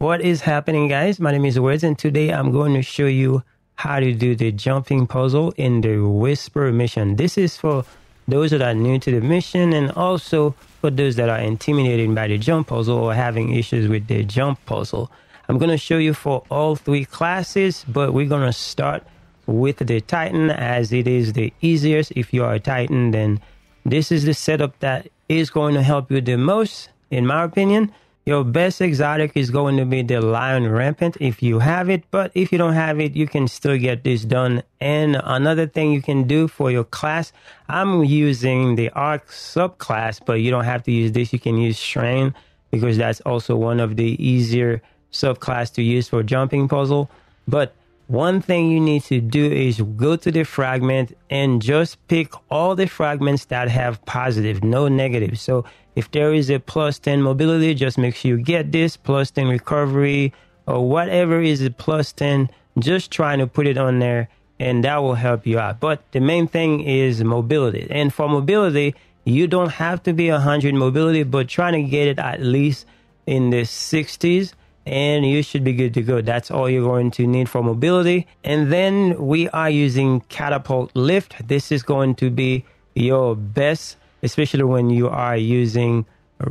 What is happening, guys? My name is Wiz, and today I'm going to show you how to do the jumping puzzle in the Whisper mission. This is for those that are new to the mission, and also for those that are intimidated by the jump puzzle or having issues with the jump puzzle. I'm going to show you for all three classes, but we're going to start with the Titan as it is the easiest. If you are a Titan, then this is the setup that is going to help you the most, in my opinion. Your best exotic is going to be the Lion Rampant if you have it, but if you don't have it, you can still get this done. And another thing you can do for your class, I'm using the Arc subclass, but you don't have to use this. You can use Strain because that's also one of the easier subclass to use for jumping puzzle. But one thing you need to do is go to the fragment and just pick all the fragments that have positive, no negative. So if there is a +10 mobility, just make sure you get this, +10 recovery, or whatever is a +10, just trying to put it on there, and that will help you out. But the main thing is mobility. And for mobility, you don't have to be 100 mobility, but trying to get it at least in the 60s. And you should be good to go. That's all you're going to need for mobility. And then we are using Catapult Lift. This is going to be your best, especially when you are using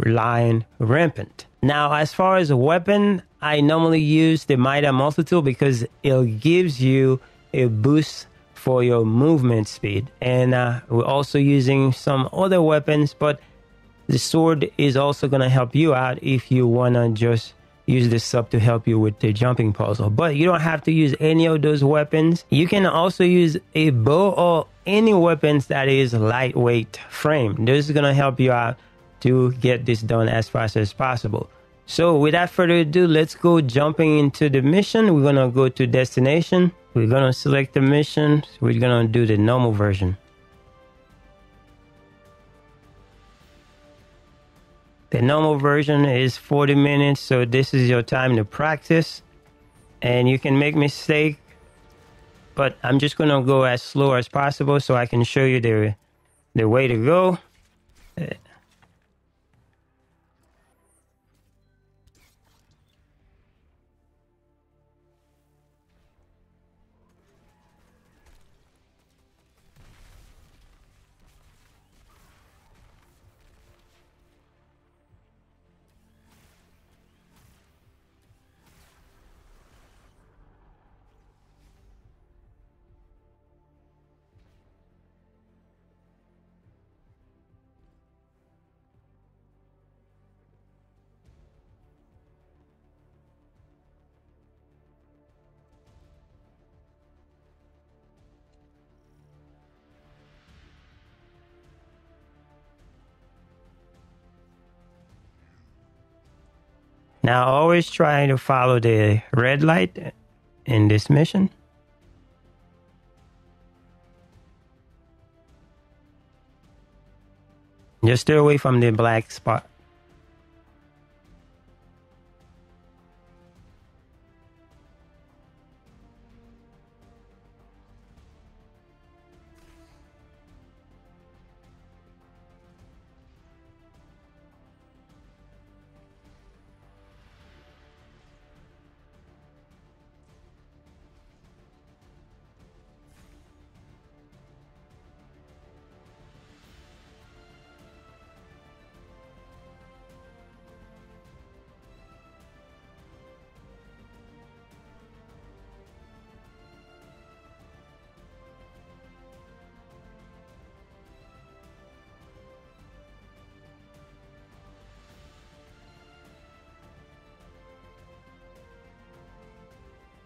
Lion Rampant. Now, as far as a weapon, I normally use the Mighty Multi-Tool because it gives you a boost for your movement speed. And we're also using some other weapons, but the sword is also going to help you out if you want to just use this sub to help you with the jumping puzzle. But you don't have to use any of those weapons. You can also use a bow or any weapons that is lightweight frame. This is going to help you out to get this done as fast as possible. So without further ado, let's go jumping into the mission. We're going to go to destination. We're going to select the mission. We're going to do the normal version. The normal version is 40 minutes, so this is your time to practice. And you can make mistake, but I'm just going to go as slow as possible so I can show you the way to go. Now, always try to follow the red light in this mission. Just stay away from the black spot.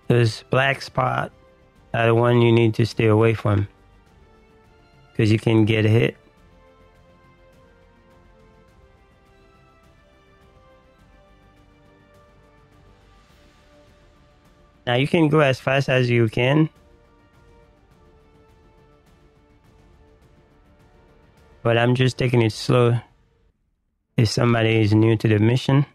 This black spot are the one you need to stay away from because you can get hit. Now you can go as fast as you can, but I'm just taking it slow if somebody is new to the mission.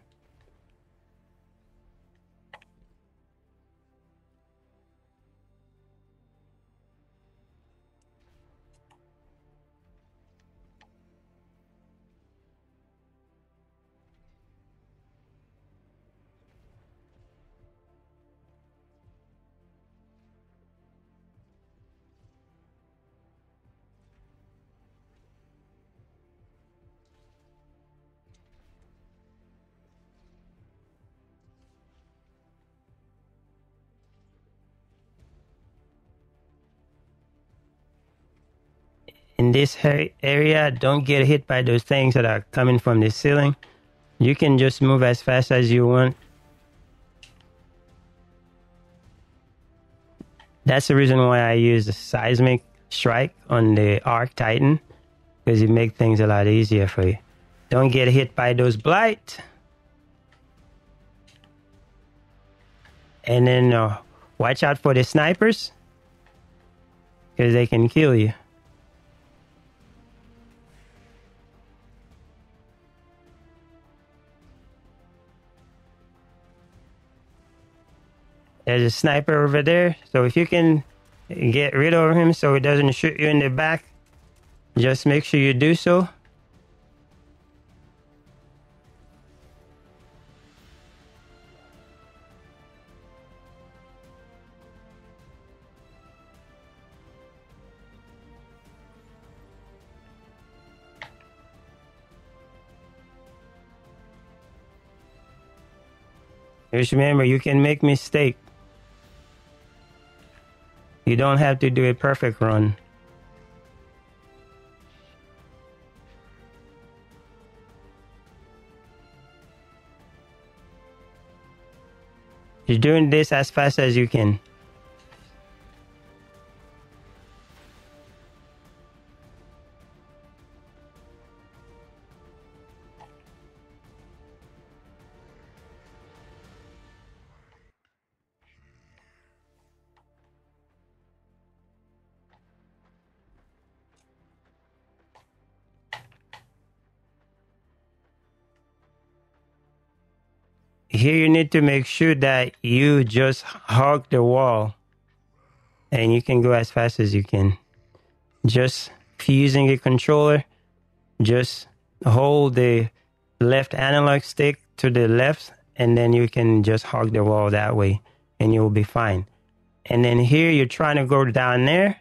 in this area, don't get hit by those things that are coming from the ceiling. You can just move as fast as you want. That's the reason why I use the seismic strike on the Arc Titan, because it makes things a lot easier for you. Don't get hit by those blight. And then watch out for the snipers, because they can kill you. There's a sniper over there, so if you can get rid of him so he doesn't shoot you in the back, just make sure you do so. Just remember, you can make mistakes. You don't have to do a perfect run. You're doing this as fast as you can. Here you need to make sure that you just hug the wall, and you can go as fast as you can. Just if you're using a controller, just hold the left analog stick to the left, and then you can just hug the wall that way, and you'll be fine. And then here you're trying to go down there.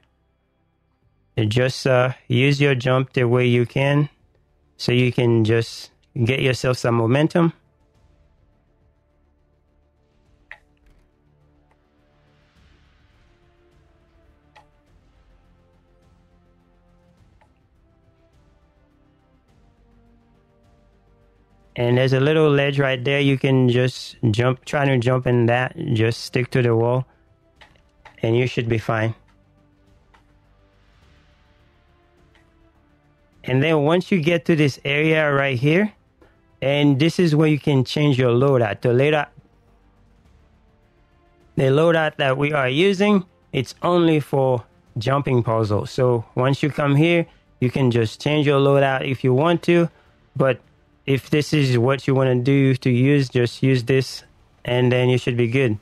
You just use your jump the way you can, so you can just get yourself some momentum. And there's a little ledge right there. You can just jump, try to jump in that. Just stick to the wall, and you should be fine. And then once you get to this area right here, and this is where you can change your loadout. The loadout that we are using, it's only for jumping puzzles. So once you come here, you can just change your loadout if you want to, but if this is what you want to do to use, just use this, and then you should be good.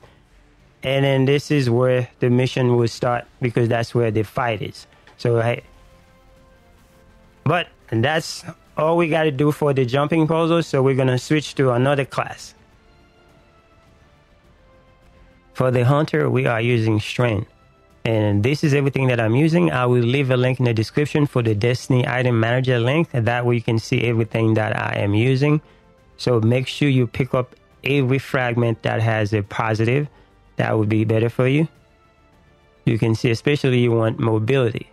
And then this is where the mission will start, because that's where the fight is. So, but that's all we got to do for the jumping puzzle. So we're going to switch to another class. For the hunter, we are using strength. And this is everything that I'm using. I will leave a link in the description for the Destiny Item Manager link. That way you can see everything that I am using. So make sure you pick up every fragment that has a positive. That would be better for you. You can see, especially you want mobility.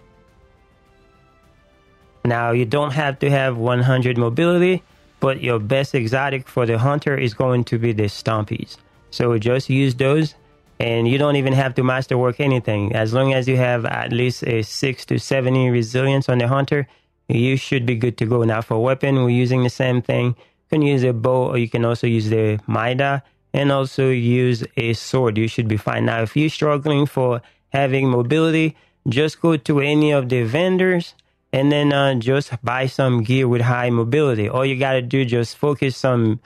Now, you don't have to have 100 mobility, but your best exotic for the hunter is going to be the Stompies. So just use those. And you don't even have to masterwork anything. As long as you have at least a 6 to 70 resilience on the hunter, you should be good to go. Now for weapon, we're using the same thing. You can use a bow, or you can also use the Maida, and also use a sword. You should be fine. Now if you're struggling for having mobility, just go to any of the vendors, and then just buy some gear with high mobility. All you got to do, just focus some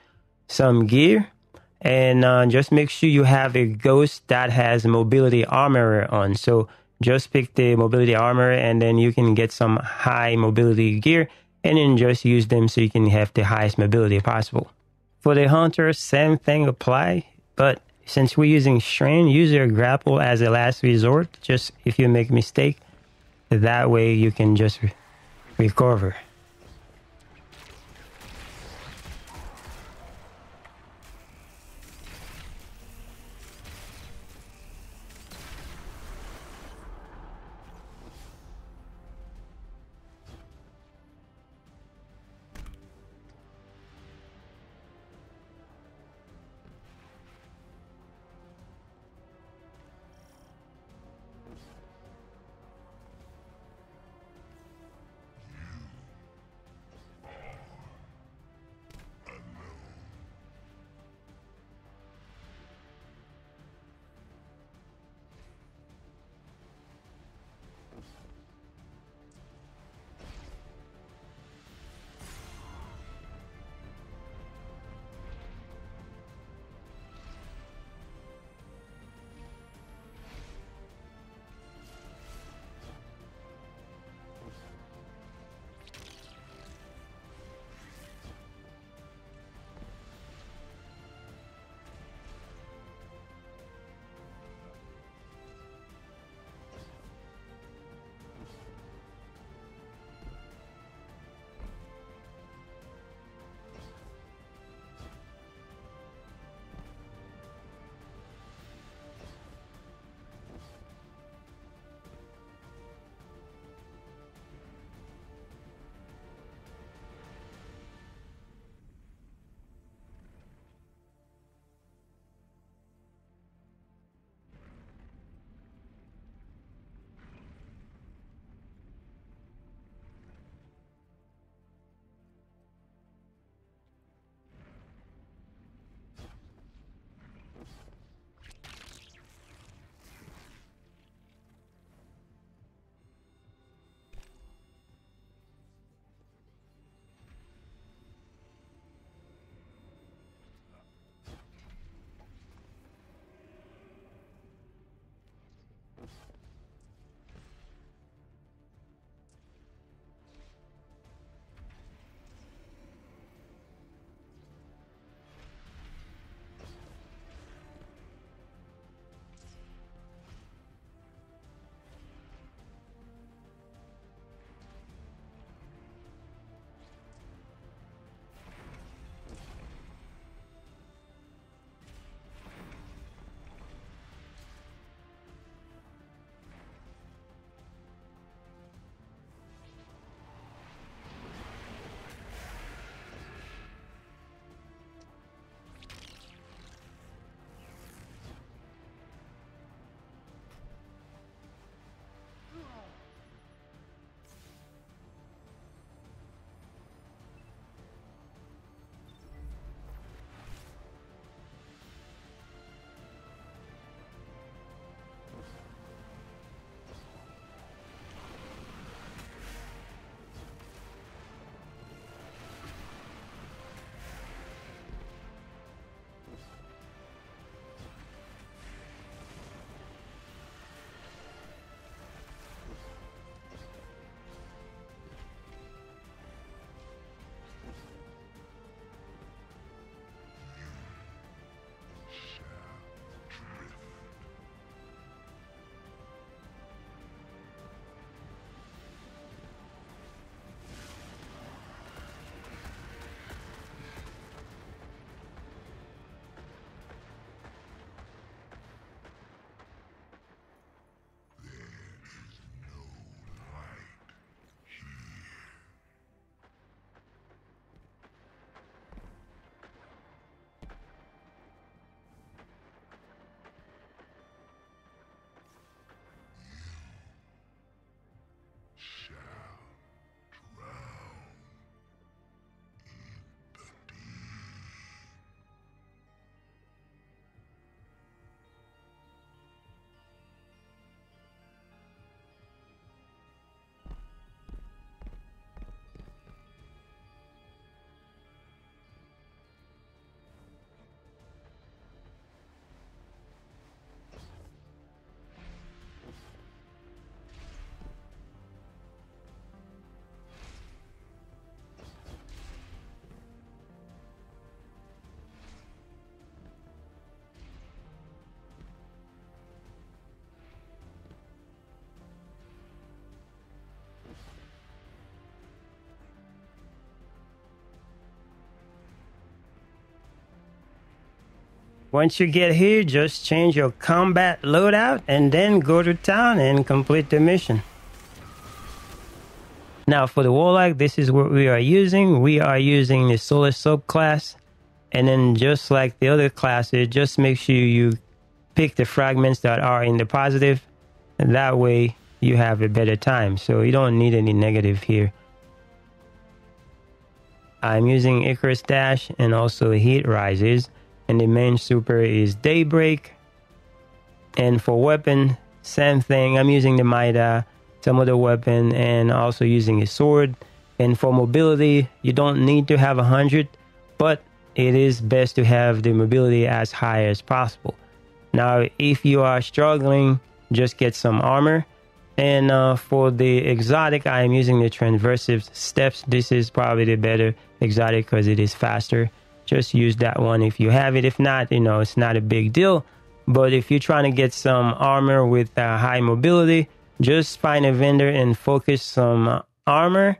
gear. And just make sure you have a ghost that has mobility armor on. So just pick the mobility armor, and then you can get some high mobility gear, and then just use them so you can have the highest mobility possible. For the hunter, same thing apply, but since we're using strain, use your grapple as a last resort. Just if you make a mistake, that way you can just recover. Once you get here, just change your combat loadout and then go to town and complete the mission. Now for the Warlock, this is what we are using. We are using the Solar subclass. And then just like the other classes, just make sure you pick the fragments that are in the positive. And that way you have a better time. So you don't need any negative here. I'm using Icarus Dash and also Heat Rises. And the main super is Daybreak. And for weapon, same thing. I'm using the Maida, some other weapon, and also using a sword. And for mobility, you don't need to have 100, but it is best to have the mobility as high as possible. Now, if you are struggling, just get some armor. And for the exotic, I am using the Transversive Steps. This is probably the better exotic because it is faster. Just use that one if you have it. If not, it's not a big deal. But if you're trying to get some armor with high mobility, just find a vendor and focus some armor.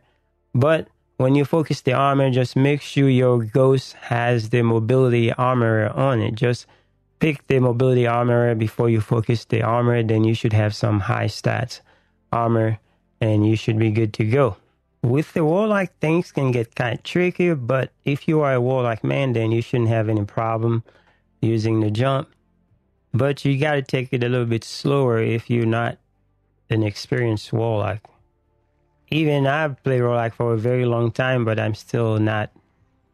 But when you focus the armor, just make sure your ghost has the mobility armor on it. Just pick the mobility armor before you focus the armor. Then you should have some high stats armor and you should be good to go. With the Warlock, things can get kind of tricky, but if you are a Warlock man, then you shouldn't have any problem using the jump. But you got to take it a little bit slower if you're not an experienced Warlock. Even I've played Warlock for a very long time, but I'm still not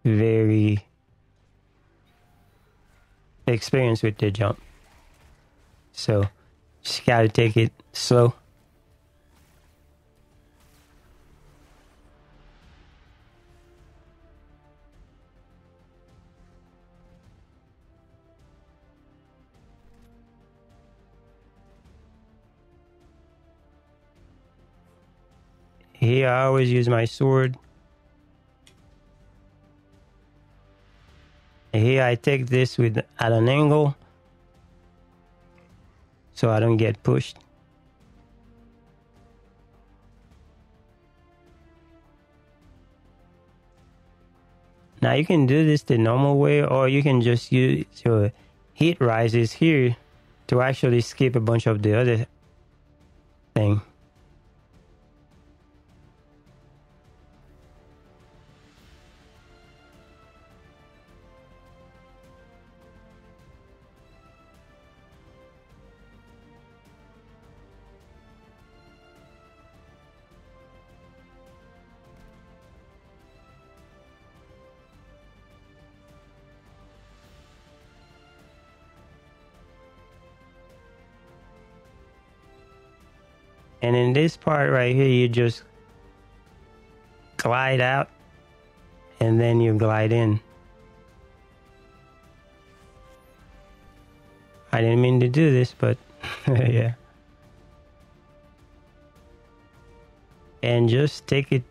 very experienced with the jump. So just got to take it slow. Here I always use my sword. Here I take this at an angle so I don't get pushed. Now you can do this the normal way, or you can just use your Heat Rises here to actually skip a bunch of the other thing. And in this part right here, you just glide out and then you glide in. I didn't mean to do this, but yeah. And just take it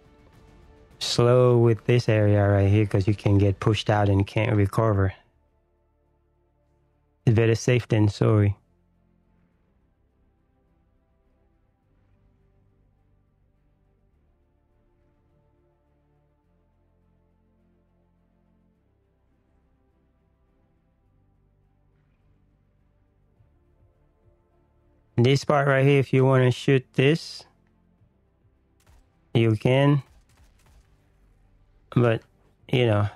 slow with this area right here because you can get pushed out and can't recover. It's better safe than sorry. This part right here, if you want to shoot this, you can. But,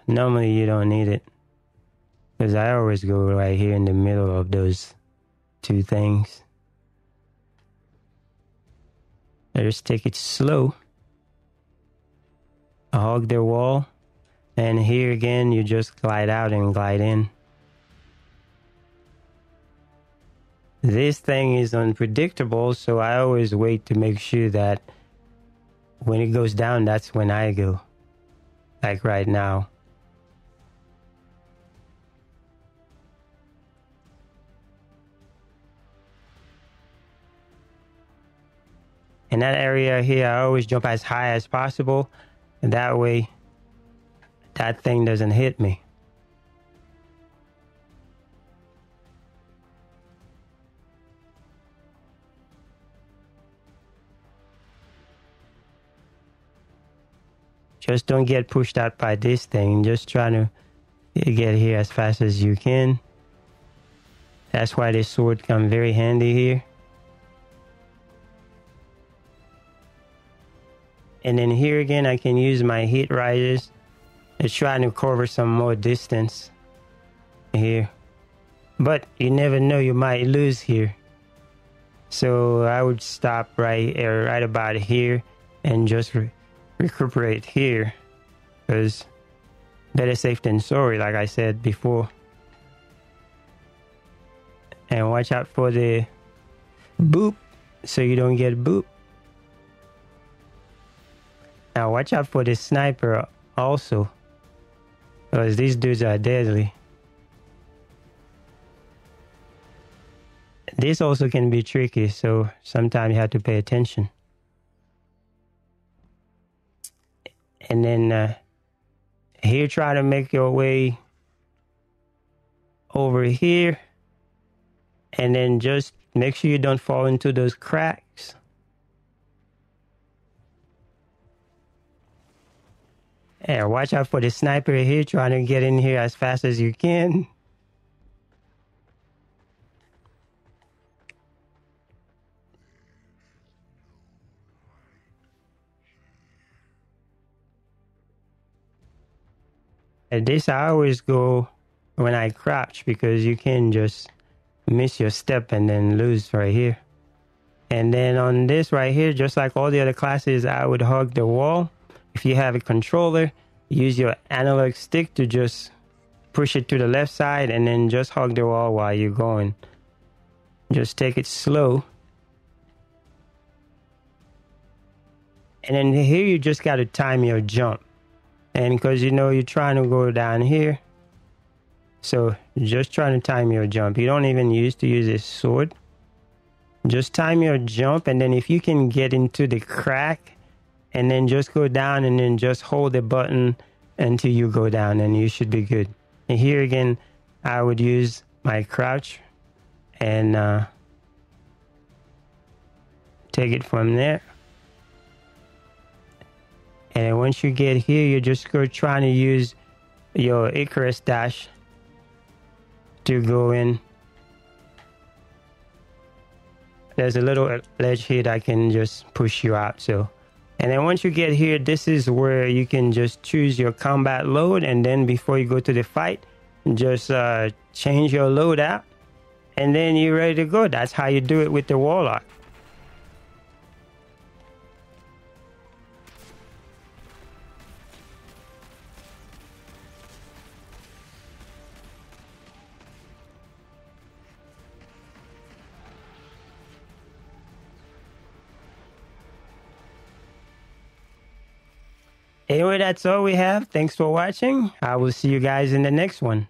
normally you don't need it. Because I always go right here in the middle of those two things. I just take it slow. Hug the wall. And here again, you just glide out and glide in. This thing is unpredictable, so I always wait to make sure that when it goes down, that's when I go. Like right now. In that area here, I always jump as high as possible. And that way, that thing doesn't hit me. Just don't get pushed out by this thing. Just trying to get here as fast as you can. That's why this sword comes very handy here. And then here again, I can use my hit riders to try to cover some more distance here. But you never know, you might lose here. So I would stop right about here and just recuperate here, because better safe than sorry, like I said before. And watch out for the boop so you don't get boop. Now watch out for the sniper also, because these dudes are deadly. This also can be tricky, so sometimes you have to pay attention. And then here, try to make your way over here, and then just make sure you don't fall into those cracks. And watch out for the sniper here, trying to get in here as fast as you can. And this I always go when I crouch, because you can just miss your step and then lose right here. And then on this right here, just like all the other classes, I would hug the wall. If you have a controller, use your analog stick to just push it to the left side and then just hug the wall while you're going. Just take it slow. And then here you just got to time your jump. And because you know you're trying to go down here, so just trying to time your jump. You don't even use a sword. Just time your jump, and then if you can get into the crack, and then just go down, and then just hold the button until you go down, and you should be good. And here again, I would use my crouch and take it from there. And once you get here, you're just trying to use your Icarus dash to go in. There's a little ledge here that can just push you out. So, and then once you get here, this is where you can just choose your combat load. And then before you go to the fight, just change your load out. And then you're ready to go. That's how you do it with the Warlock. Anyway, that's all we have. Thanks for watching. I will see you guys in the next one.